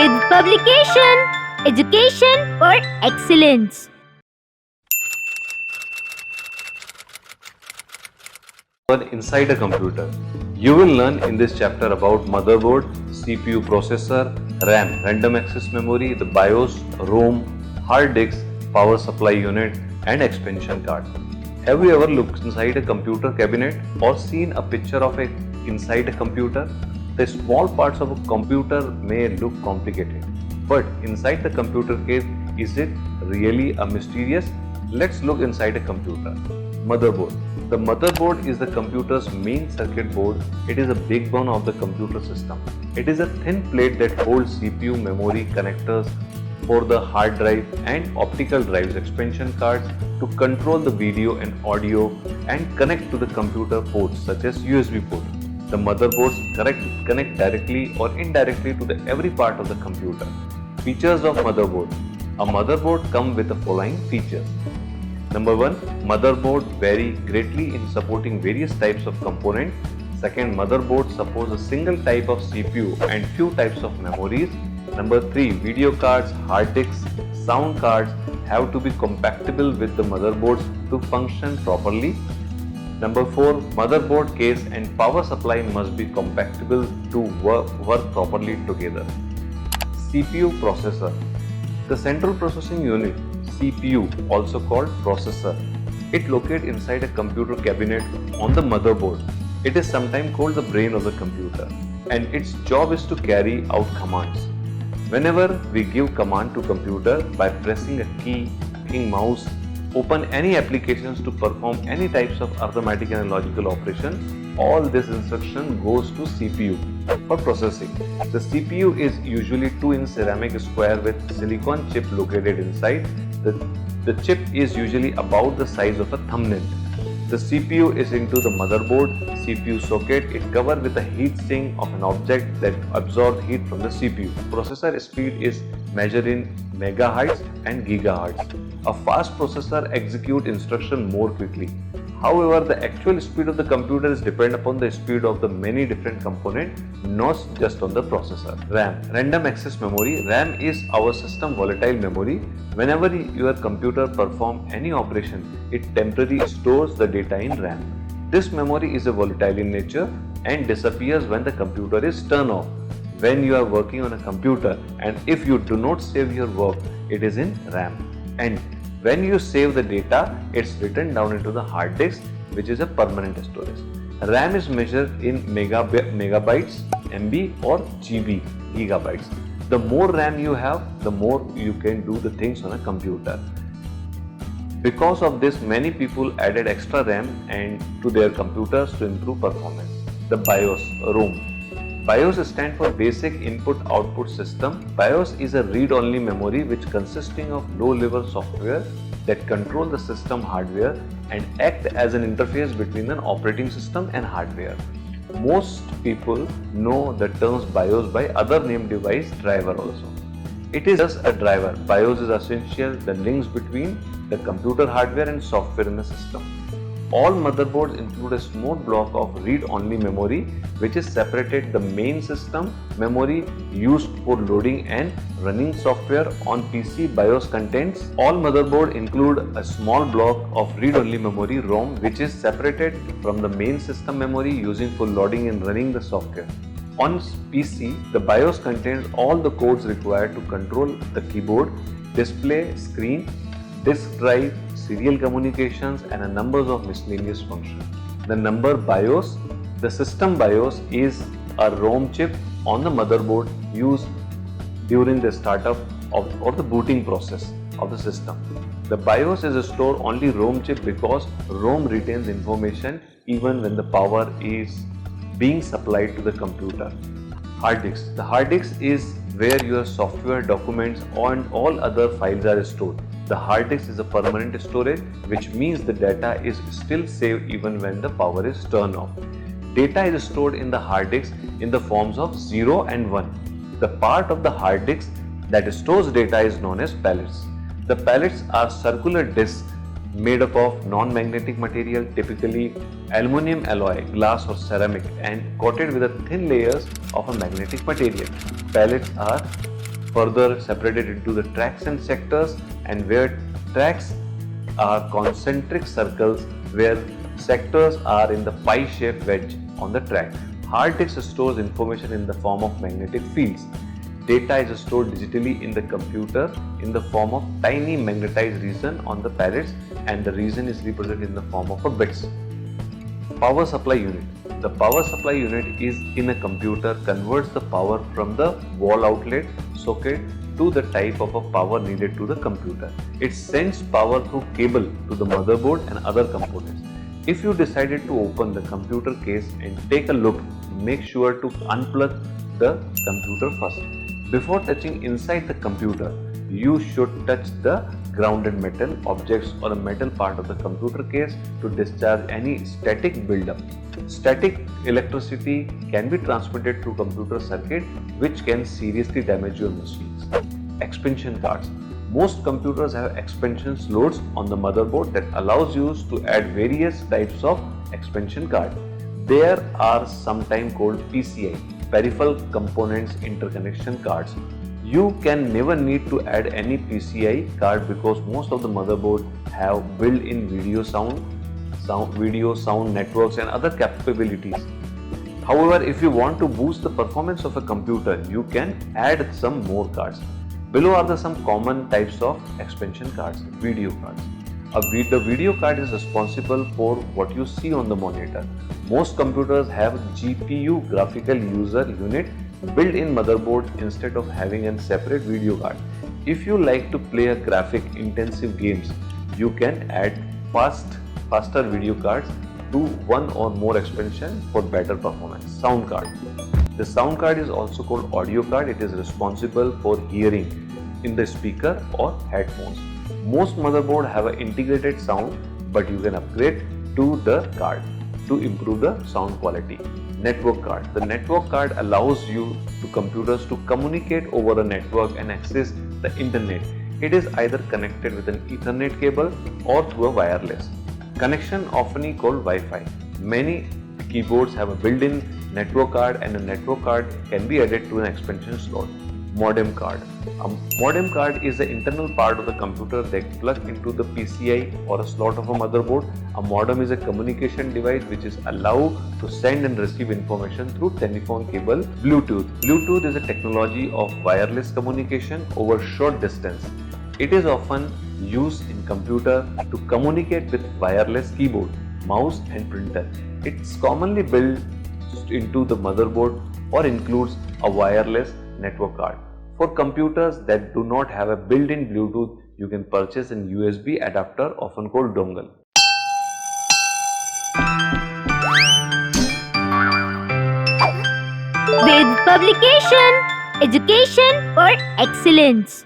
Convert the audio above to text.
with publication, education for excellence. Inside a computer. You will learn in this chapter about motherboard, CPU processor, RAM, random access memory, the BIOS, ROM, hard disk, power supply unit and expansion card. Have you ever looked inside a computer cabinet or seen a picture of inside a computer? The small parts of a computer may look complicated, but inside the computer case, is it really a mysterious? Let's look inside a computer. Motherboard. The motherboard is the computer's main circuit board. It is a backbone of the computer system. It is a thin plate that holds CPU, memory, connectors for the hard drive and optical drives, expansion cards to control the video and audio and connect to the computer ports such as USB port. The motherboards connect directly or indirectly to every part of the computer. Features of motherboard. A motherboard comes with the following features. Number 1. Motherboard vary greatly in supporting various types of components. Second, motherboard supports a single type of CPU and few types of memories. Number 3. Video cards, hard disks, sound cards have to be compatible with the motherboards to function properly. Number 4. Motherboard case and power supply must be compatible to work properly together. CPU processor. The central processing unit, CPU, also called processor. It located inside a computer cabinet on the motherboard. It is sometimes called the brain of the computer, and its job is to carry out commands. Whenever we give command to computer by pressing a key, clicking mouse, open any applications to perform any types of arithmetic and logical operation, all this instruction goes to CPU for processing. The CPU is usually 2-inch ceramic square with silicon chip located inside. The chip is usually about the size of a thumbnail. The CPU is into the motherboard CPU socket. It covered with a heat sink of an object that absorbs heat from the CPU. Processor speed is measured in megahertz and gigahertz. A fast processor executes instruction more quickly. However, the actual speed of the computer is dependent upon the speed of the many different components, not just on the processor. RAM, random access memory. RAM is our system volatile memory. Whenever your computer performs any operation, it temporarily stores the data in RAM. This memory is volatile in nature and disappears when the computer is turned off. When you are working on a computer and if you do not save your work, it is in RAM. And when you save the data, it's written down into the hard disk, which is a permanent storage. RAM is measured in megabytes, MB or GB, gigabytes. The more RAM you have, the more you can do the things on a computer. Because of this, many people added extra RAM to their computers to improve performance. The BIOS, ROM. BIOS stands for Basic Input Output System. BIOS is a read-only memory which consisting of low-level software that control the system hardware and act as an interface between an operating system and hardware. Most people know the terms BIOS by other name device driver also. It is just a driver. BIOS is essential the links between the computer hardware and software in the system. All motherboards include a small block of read-only memory which is separated the main system memory used for loading and running software on PC. BIOS contains all motherboard include a small block of read-only memory ROM which is separated from the main system memory using for loading and running the software. On PC, the BIOS contains all the codes required to control the keyboard, display, screen, disk drive, serial communications and a number of miscellaneous functions. The number BIOS, the system BIOS is a ROM chip on the motherboard used during the startup or the booting process of the system. The BIOS is stored only ROM chip because ROM retains information even when the power is being supplied to the computer. Hard disk. The hard disk is where your software, documents and all other files are stored. The hard disk is a permanent storage, which means the data is still saved even when the power is turned off. Data is stored in the hard disk in the forms of 0 and 1. The part of the hard disk that stores data is known as pellets. The pellets are circular discs made up of non-magnetic material, typically aluminum alloy, glass or ceramic, and coated with a thin layers of a magnetic material. Pellets are further separated into the tracks and sectors, and where tracks are concentric circles where sectors are in the pie-shaped wedge on the track. Hard disk stores information in the form of magnetic fields. Data is stored digitally in the computer in the form of tiny magnetized region on the pallets, and the region is represented in the form of a bits. Power supply unit. The power supply unit is in a computer converts the power from the wall outlet socket to the type of a power needed to the computer. It sends power through cable to the motherboard and other components. If you decided to open the computer case and take a look, make sure to unplug the computer first. Before touching inside the computer, you should touch the grounded metal objects or a metal part of the computer case to discharge any static buildup. Static electricity can be transmitted through computer circuit, which can seriously damage your machines. Expansion cards. Most computers have expansion slots on the motherboard that allows you to add various types of expansion card. There are sometimes called PCI, peripheral components interconnection cards. You can never need to add any PCI card because most of the motherboard have built-in video sound networks and other capabilities. However, if you want to boost the performance of a computer, you can add some more cards. Below are some common types of expansion cards. Video cards. The video card is responsible for what you see on the monitor. Most computers have GPU, graphical user unit, built-in motherboard instead of having a separate video card. If you like to play a graphic intensive games, you can add faster video cards to one or more expansion for better performance. Sound card. The sound card is also called audio card. It is responsible for hearing in the speaker or headphones. Most motherboard have an integrated sound, but you can upgrade to the card to improve the sound quality. Network card. The network card allows you to computers to communicate over a network and access the internet. It is either connected with an Ethernet cable or through a wireless connection, often called Wi-Fi. Many keyboards have a built-in network card, and a network card can be added to an expansion slot. Modem card. A modem card is the internal part of the computer that plugs into the PCI or a slot of a motherboard. A modem is a communication device which is allowed to send and receive information through telephone cable. Bluetooth. Bluetooth is a technology of wireless communication over short distance. It is often used in computer to communicate with wireless keyboard, mouse and printer. It's commonly built into the motherboard or includes a wireless network card. For computers that do not have a built-in Bluetooth, you can purchase an USB adapter, often called dongle. With publication, education for excellence.